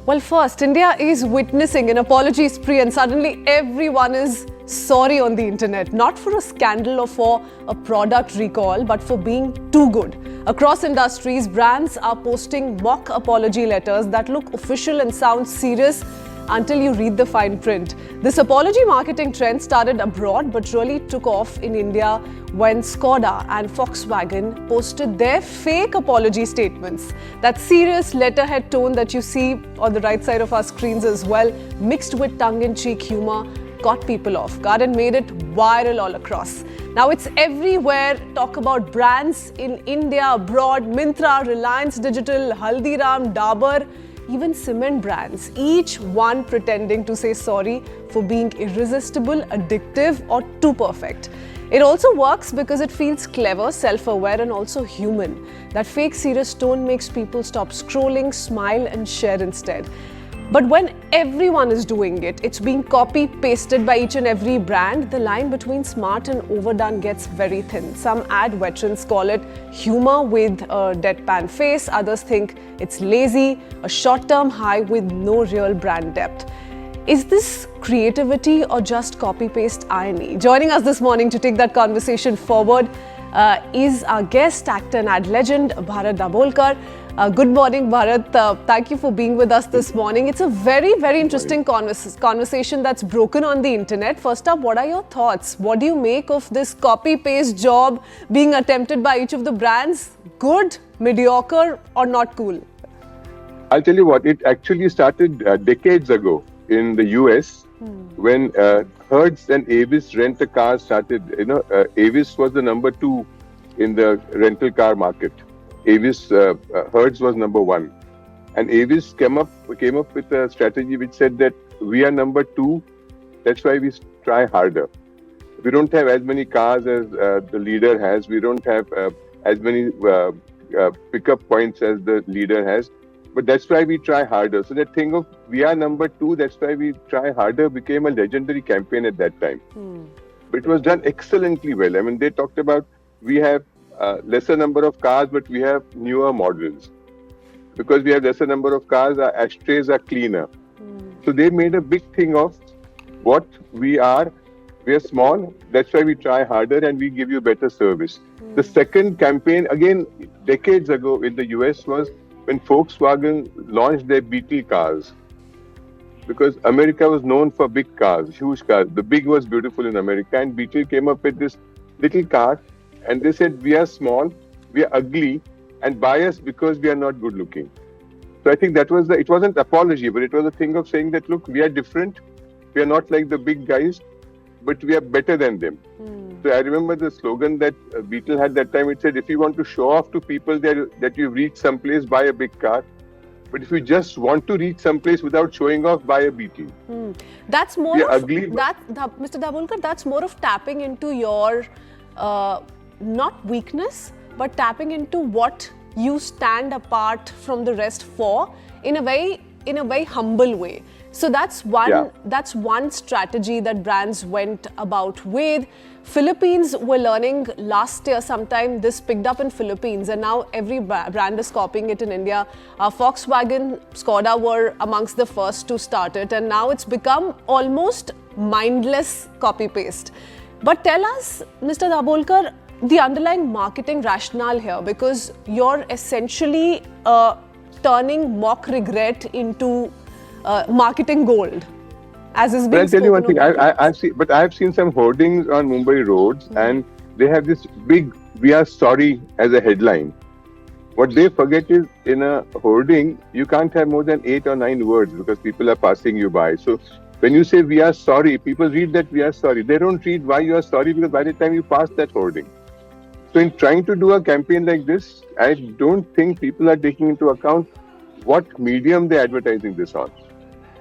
Well, first, India is witnessing an apology spree and suddenly everyone is sorry on the internet. Not for a scandal or for a product recall, but for being too good. Across industries, brands are posting mock apology letters that look official and sound serious until you read the fine print. This apology marketing trend started abroad but really took off in India when Skoda and Volkswagen posted their fake apology statements. That serious letterhead tone that you see on the right side of our screens as well, mixed with tongue-in-cheek humor, caught people off guard and made it viral all across. Now it's everywhere. Talk about brands in India, abroad, Myntra, Reliance Digital, Haldiram, Dabur, even cement brands, each one pretending to say sorry for being irresistible, addictive or too perfect. It also works because it feels clever, self-aware and also human. That fake serious tone makes people stop scrolling, smile and share instead. But when everyone is doing it, it's being copy-pasted by each and every brand, the line between smart and overdone gets very thin. Some ad veterans call it humor with a deadpan face. Others think it's lazy, a short-term high with no real brand depth. Is this creativity or just copy-paste irony? Joining us this morning to take that conversation forward is our guest, actor and ad legend, Bharat Dabholkar. Good morning, Bharat. Thank you for being with us this morning. It's a very, very interesting conversation that's broken on the internet. First up, what are your thoughts? What do you make of this copy-paste job being attempted by each of the brands? Good, mediocre, or not cool? I'll tell you what, it actually started decades ago in the US when Hertz and Avis rent-a-car started. Avis was the number 2 in the rental car market. Avis, Hertz was number 1. And Avis came up with a strategy which said that we are number 2, that's why we try harder. We don't have as many cars as the leader has. We don't have as many pickup points as the leader has. But that's why we try harder. So that thing of we are number 2, that's why we try harder became a legendary campaign at that time. But it was done excellently well. I mean, they talked about we have lesser number of cars, but we have newer models. Because we have lesser number of cars, our ashtrays are cleaner. So they made a big thing of what we are. We are small, that's why we try harder and we give you better service. The second campaign, again, decades ago in the US was when Volkswagen launched their Beetle cars. Because America was known for big cars, huge cars. The big was beautiful in America, and Beetle came up with this little car and they said, we are small, we are ugly and buy us because we are not good looking. So I think that was it wasn't apology, but it was a thing of saying that, look, we are different. We are not like the big guys, but we are better than them. So I remember the slogan that Beetle had that time. It said, if you want to show off to people that you've reached someplace, buy a big car. But if you just want to reach someplace without showing off, buy a Beetle. That's more of, ugly, Mr. Dabholkar, that's more of tapping into your, not weakness, but tapping into what you stand apart from the rest for in a very humble way. So that's one strategy that brands went about with. Philippines were learning last year sometime. This picked up in Philippines and now every brand is copying it in India. Volkswagen, Skoda were amongst the first to start it and now it's become almost mindless copy-paste. But tell us, Mr. Dabholkar, the underlying marketing rationale here, because you're essentially turning mock regret into marketing gold, as is being spoken. I'll tell you one thing. I've seen some hoardings on Mumbai roads, and they have this big "We are sorry" as a headline. What they forget is, in a hoarding, you can't have more than 8 or 9 words because people are passing you by. So when you say "We are sorry," people read that "We are sorry." They don't read why you are sorry because by the time you pass that hoarding. So in trying to do a campaign like this, I don't think people are taking into account what medium they're advertising this on.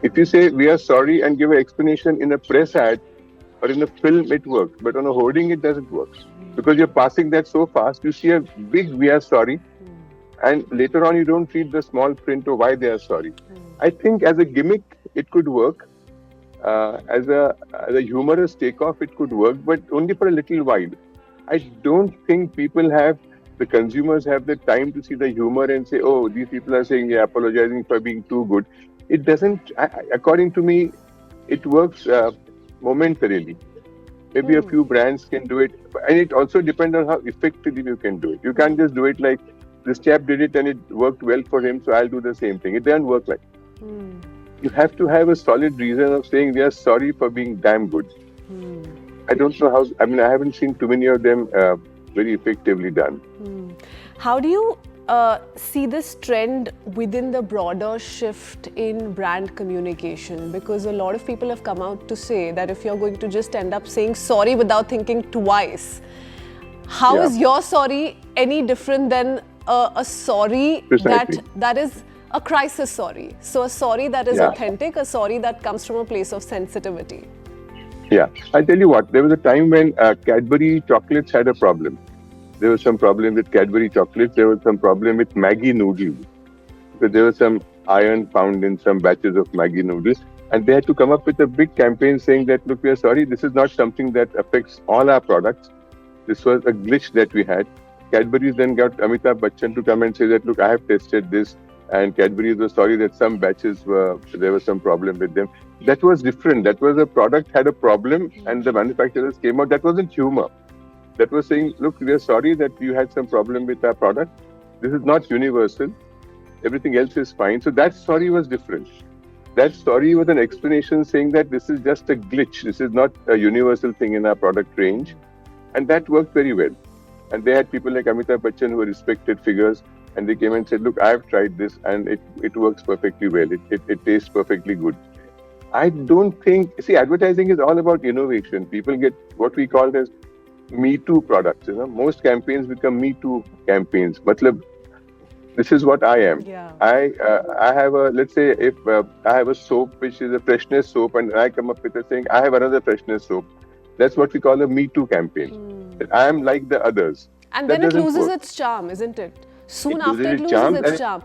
If you say "We are sorry" and give an explanation in a press ad or in a film, it works. But on a hoarding, it doesn't work. Because you're passing that so fast, you see a big "We are sorry" and later on you don't read the small print of why they are sorry. I think as a gimmick, it could work. As a humorous takeoff, it could work, but only for a little while. I don't think the consumers have the time to see the humor and say, oh, these people are saying, yeah, apologizing for being too good. it doesn't, according to me, it works momentarily. Maybe a few brands can do it, and it also depends on how effectively you can do it. You can't just do it like this chap did it and it worked well for him, so I'll do the same thing. It doesn't work like that. You have to have a solid reason of saying we are sorry for being damn good. I don't know how, I mean, I haven't seen too many of them very effectively done. How do you see this trend within the broader shift in brand communication? Because a lot of people have come out to say that if you're going to just end up saying sorry without thinking twice, how is your sorry any different than a sorry that is a crisis sorry? So a sorry that is authentic, a sorry that comes from a place of sensitivity. Yeah, I'll tell you what, there was a time when Cadbury chocolates had a problem. There was some problem with Cadbury chocolates. There was some problem with Maggi noodles. So there was some iron found in some batches of Maggi noodles. And they had to come up with a big campaign saying that, look, we are sorry, this is not something that affects all our products. This was a glitch that we had. Cadbury then got Amitabh Bachchan to come and say that, look, I have tested this. And Cadbury was sorry that some batches there was some problem with them. That was different. That was a product had a problem and the manufacturers came out. That wasn't humor. That was saying, look, we are sorry that you had some problem with our product. This is not universal. Everything else is fine. So that sorry was different. That sorry was an explanation saying that this is just a glitch. This is not a universal thing in our product range. And that worked very well. And they had people like Amitabh Bachchan who were respected figures. And they came and said, look, I have tried this and it works perfectly well. It tastes perfectly good. I don't think, see, advertising is all about innovation. People get what we call as Me Too products. Most campaigns become Me Too campaigns. Matlab, this is what I am. Yeah. I have a, let's say, if I have a soap which is a freshness soap, and I come up with a saying, I have another freshness soap. That's what we call a Me Too campaign. I am like the others. And then it loses its charm, isn't it? Soon after it loses its charm.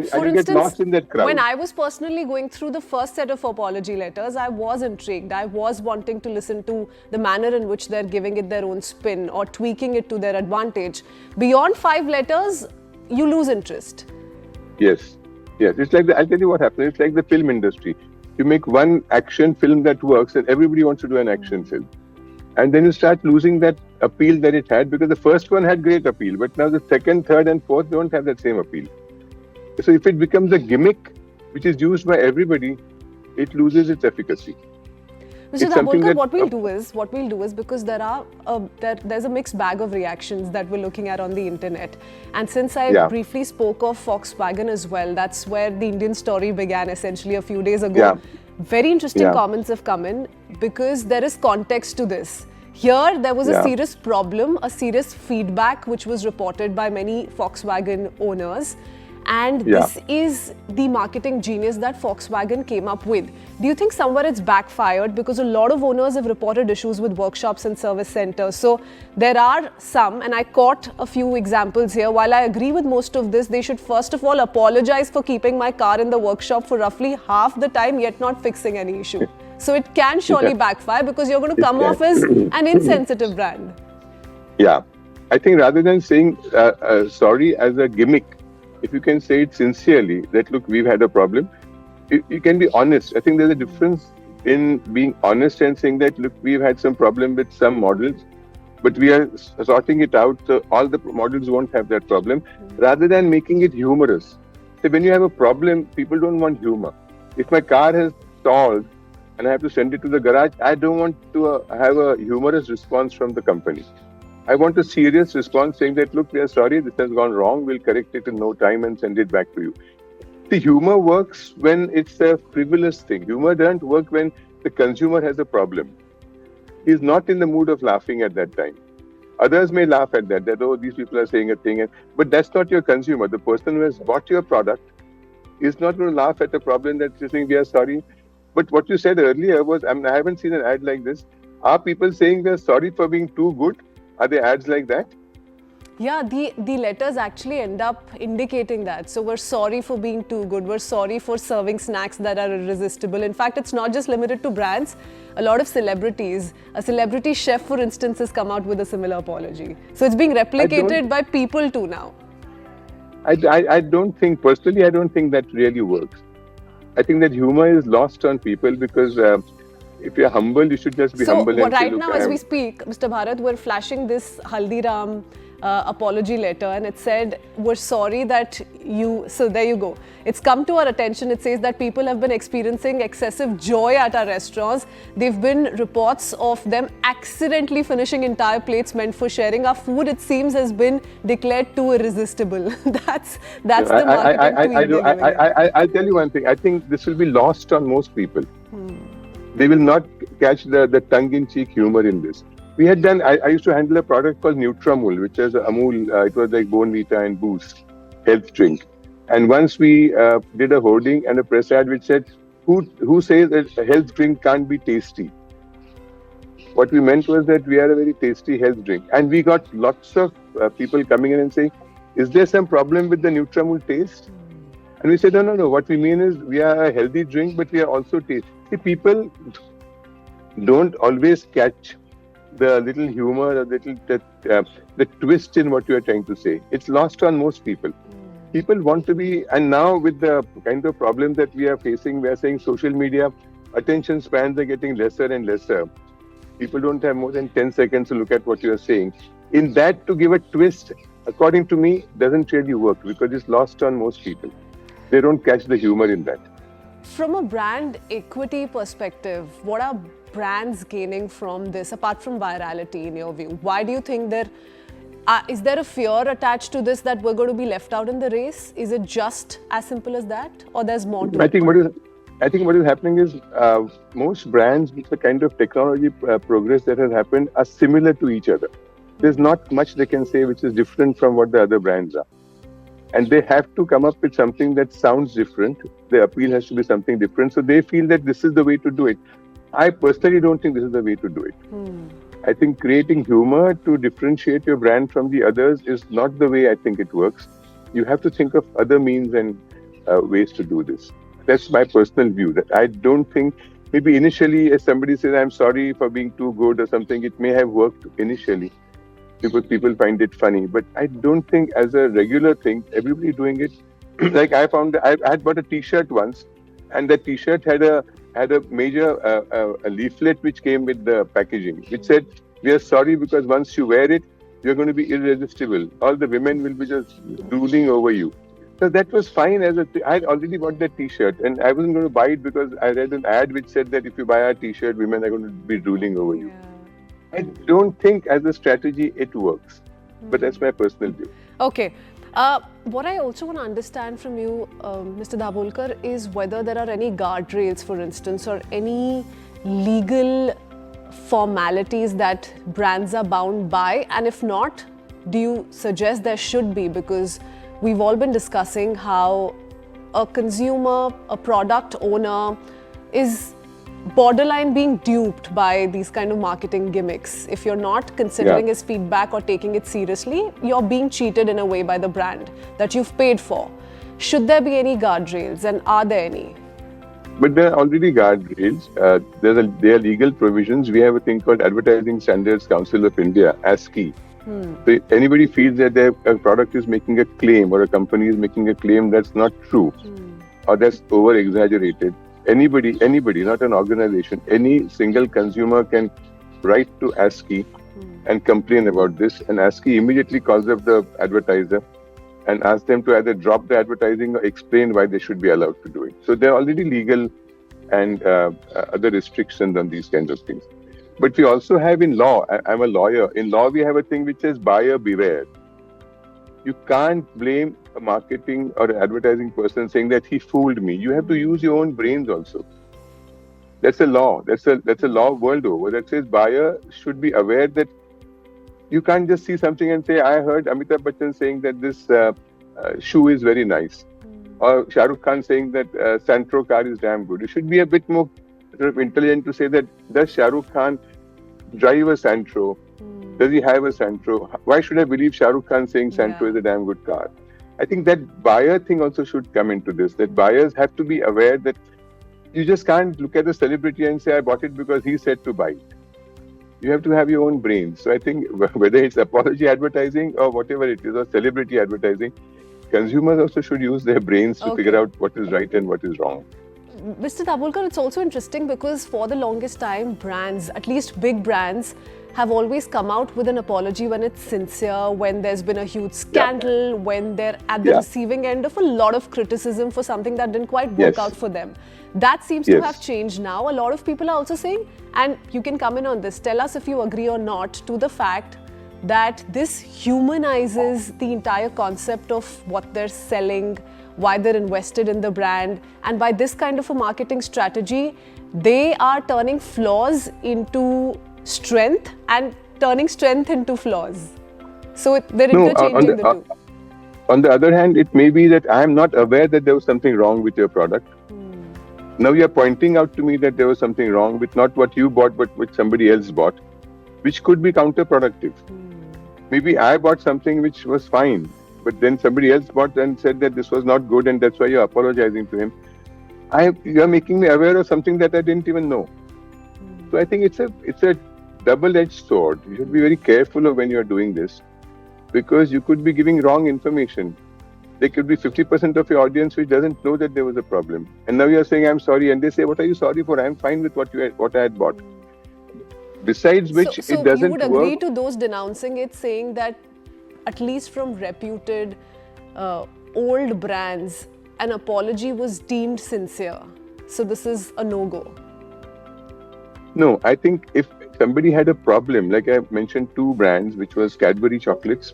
For instance, when I was personally going through the first set of apology letters, I was intrigued. I was wanting to listen to the manner in which they're giving it their own spin or tweaking it to their advantage. Beyond 5 letters, you lose interest. Yes. It's like I'll tell you what happens. It's like the film industry. You make one action film that works, and everybody wants to do an action film. And then you start losing that appeal that it had, because the first one had great appeal, but now the second, third and fourth don't have that same appeal. So if it becomes a gimmick which is used by everybody, it loses its efficacy. Mr. Dabholkar, what we'll do is because there's a mixed bag of reactions that we're looking at on the internet. And since I briefly spoke of Volkswagen as well, that's where the Indian story began essentially a few days ago. Yeah. Very interesting comments have come in because there is context to this. Here, there was a serious problem, a serious feedback which was reported by many Volkswagen owners. And this is the marketing genius that Volkswagen came up with. Do you think somewhere it's backfired? Because a lot of owners have reported issues with workshops and service centers. So there are some, and I caught a few examples here. While I agree with most of this, they should first of all apologize for keeping my car in the workshop for roughly half the time, yet not fixing any issue. So it can surely backfire because you're going to come off as an insensitive brand. Yeah. I think rather than saying sorry as a gimmick, if you can say it sincerely, that look, we've had a problem, you can be honest. I think there's a difference in being honest and saying that, look, we've had some problem with some models, but we are sorting it out, so all the models won't have that problem, rather than making it humorous. So when you have a problem, people don't want humor. If my car has stalled and I have to send it to the garage, I don't want to have a humorous response from the company. I want a serious response saying that, look, we are sorry, this has gone wrong, we'll correct it in no time and send it back to you. The humor works when it's a frivolous thing. Humor doesn't work when the consumer has a problem. He's not in the mood of laughing at that time. Others may laugh at that, oh, these people are saying a thing, but that's not your consumer. The person who has bought your product is not going to laugh at a problem that you're saying we are sorry. But what you said earlier was, I haven't seen an ad like this. Are people saying they're sorry for being too good? Are there ads like that? Yeah, the letters actually end up indicating that. So we're sorry for being too good. We're sorry for serving snacks that are irresistible. In fact, it's not just limited to brands. A lot of celebrities, a celebrity chef, for instance, has come out with a similar apology. So it's being replicated by people too now. I don't think, personally, I don't think that really works. I think that humor is lost on people because if you're humble, you should just be So humble and say, right look, now, as we speak, Mr. Bharat, we're flashing this Haldiram apology letter, and it said, we're sorry that you... So there you go. It's come to our attention. It says that people have been experiencing excessive joy at our restaurants. There've been reports of them accidentally finishing entire plates meant for sharing. Our food, it seems, has been declared too irresistible. That's the marketing tweet they're giving it. I'll tell you one thing. I think this will be lost on most people. They will not catch the tongue-in-cheek humor in this. We had done, I used to handle a product called Nutramul, which is Amul, it was like Bonvita and Boost, health drink. And once we did a hoarding and a press ad which said, who says that a health drink can't be tasty? What we meant was that we are a very tasty health drink. And we got lots of people coming in and saying, is there some problem with the Nutramul taste? And we said, no. What we mean is we are a healthy drink, but we are also tasty. See, people don't always catch the little humor, the twist in what you are trying to say. It's lost on most people. People want to be, and now with the kind of problem that we are facing, we are saying social media, attention spans are getting lesser and lesser. People don't have more than 10 seconds to look at what you are saying. In that, to give a twist, according to me, doesn't really work because it's lost on most people. They don't catch the humor in that. From a brand equity perspective, what are brands gaining from this, apart from virality, in your view? Why do you think is there a fear attached to this that we're going to be left out in the race? Is it just as simple as that, or there's more to it? I think what is happening is most brands with the kind of technology progress that has happened are similar to each other. There's not much they can say which is different from what the other brands are. And they have to come up with something that sounds different. The appeal has to be something different. So they feel that this is the way to do it. I personally don't think this is the way to do it. I think creating humor to differentiate your brand from the others is not the way I think it works. You have to think of other means and ways to do this. That's my personal view. That I don't think, maybe initially, as somebody says, I'm sorry for being too good or something, it may have worked initially because people find it funny. But I don't think as a regular thing, everybody doing it. Like I had bought a T-shirt once, and that T-shirt had a major a leaflet which came with the packaging, which said, "We are sorry because once you wear it, you're going to be irresistible. All the women will be just drooling over you." So that was fine. I had already bought that T-shirt, and I wasn't going to buy it because I read an ad which said that if you buy our T-shirt, women are going to be drooling over you. I don't think as a strategy it works, but that's my personal view. Okay. What I also want to understand from you, Mr. Dabholkar, is whether there are any guardrails, for instance, or any legal formalities that brands are bound by, and if not, do you suggest there should be? Because we've all been discussing how a consumer, a product owner is borderline being duped by these kind of marketing gimmicks. If you're not considering his feedback or taking it seriously, you're being cheated in a way by the brand that you've paid for. Should there be any guardrails, and are there any? But there are already guardrails. There are legal provisions. We have a thing called Advertising Standards Council of India, ASCI. So if anybody feels that their product is making a claim or a company is making a claim that's not true or that's over-exaggerated, anybody, not an organization, any single consumer can write to ASCI and complain about this, and ASCI immediately calls up the advertiser and asks them to either drop the advertising or explain why they should be allowed to do it. So there are already legal and other restrictions on these kinds of things. But we also have in law, I'm a lawyer, in law we have a thing which says buyer beware. You can't blame a marketing or an advertising person saying that he fooled me. You have to use your own brains also. That's a law. That's a law world over that says buyer should be aware that you can't just see something and say, I heard Amitabh Bachchan saying that this shoe is very nice. Or Shah Rukh Khan saying that Santro car is damn good. You should be a bit more intelligent to say that does Shah Rukh Khan drive a Santro? Does he have a Santro? Why should I believe Shah Rukh Khan saying Santro is a damn good car? I think that buyer thing also should come into this, that buyers have to be aware that you just can't look at a celebrity and say, I bought it because he said to buy it. You have to have your own brains. So I think whether it's apology advertising or whatever it is, or celebrity advertising, consumers also should use their brains to figure out what is right and what is wrong. Mr. Dabholkar, it's also interesting because for the longest time, brands, at least big brands, have always come out with an apology when it's sincere, when there's been a huge scandal, when they're at the receiving end of a lot of criticism for something that didn't quite work out for them. That seems to have changed now. A lot of people are also saying, and you can come in on this, tell us if you agree or not, to the fact that this humanizes the entire concept of what they're selling, why they're invested in the brand, and by this kind of a marketing strategy, they are turning flaws into strength and turning strength into flaws. So they're interchanging the two. On the other hand, it may be that I am not aware that there was something wrong with your product. Now you're pointing out to me that there was something wrong with not what you bought, but what somebody else bought, which could be counterproductive. Maybe I bought something which was fine, but then somebody else bought and said that this was not good, and that's why you're apologizing to him. You're making me aware of something that I didn't even know. So I think it's a double-edged sword. You should be very careful of when you're doing this, because you could be giving wrong information. There could be 50% of your audience which doesn't know that there was a problem, and now you're saying I'm sorry, and they say, "What are you sorry for? I'm fine with what I had bought." Besides which, it doesn't work. So you would agree to those denouncing it, saying that at least from reputed old brands, an apology was deemed sincere. So this is a no-go. No, I think if somebody had a problem, like I mentioned 2 brands, which was Cadbury chocolates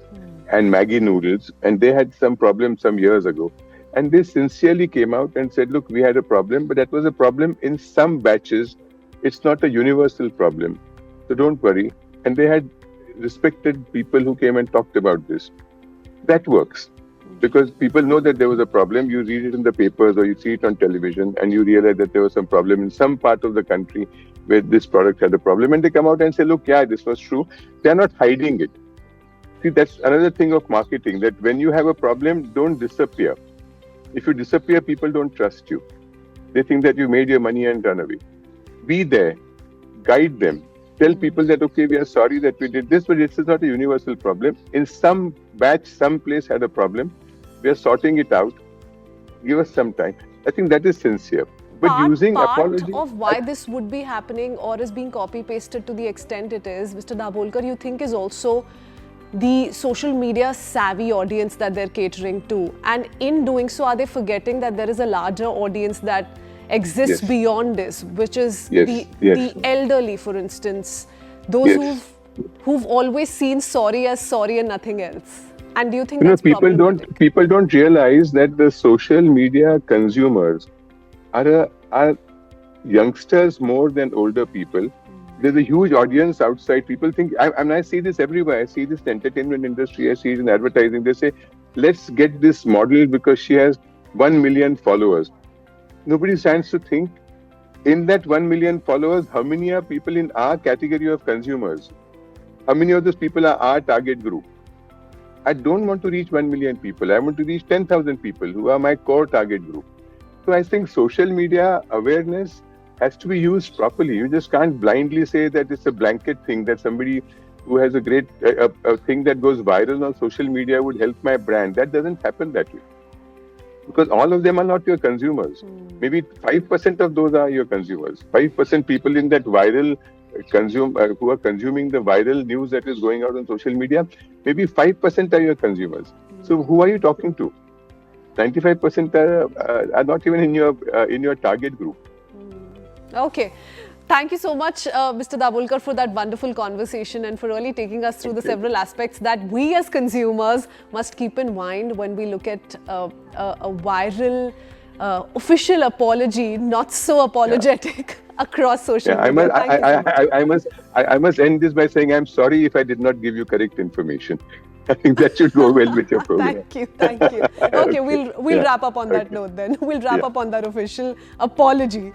and Maggi noodles, and they had some problem some years ago, and they sincerely came out and said, look, we had a problem, but that was a problem in some batches. It's not a universal problem. So don't worry. And they had respected people who came and talked about this. That works. Because people know that there was a problem. You read it in the papers or you see it on television and you realize that there was some problem in some part of the country where this product had a problem. And they come out and say, look, yeah, this was true. They're not hiding it. See, that's another thing of marketing, that when you have a problem, don't disappear. If you disappear, people don't trust you. They think that you made your money and run away. Be there. Guide them. Tell people that, okay, we are sorry that we did this, but this is not a universal problem. In some batch, some place had a problem. We are sorting it out. Give us some time. I think that is sincere. But using apology... Part of why this would be happening or is being copy-pasted to the extent it is, Mr. Dabholkar, you think is also the social media savvy audience that they're catering to. And in doing so, are they forgetting that there is a larger audience that exists beyond this, which is the elderly, for instance, those who've always seen sorry as sorry and nothing else. And do you think that's problematic? People don't realize that the social media consumers are youngsters more than older people. There's a huge audience outside. People think, I see this everywhere. I see this in the entertainment industry. I see it in advertising. They say, let's get this model because she has 1 million followers. Nobody stands to think, in that 1 million followers, how many are people in our category of consumers? How many of those people are our target group? I don't want to reach 1 million people. I want to reach 10,000 people who are my core target group. So I think social media awareness has to be used properly. You just can't blindly say that it's a blanket thing, that somebody who has a great a thing that goes viral on social media would help my brand. That doesn't happen that way. Because all of them are not your consumers. Maybe 5% of those are your consumers. 5% people in that viral who are consuming the viral news that is going out on social media, maybe 5% are your consumers. So who are you talking to? 95% are not even in your target group. Okay. Thank you so much, Mr. Dabholkar, for that wonderful conversation and for really taking us through the several aspects that we as consumers must keep in mind when we look at a viral official apology, not so apologetic across social media. I must end this by saying I'm sorry if I did not give you correct information. I think that should go well with your program. Thank you. Okay, we'll wrap up on that note then. We'll wrap up on that official apology.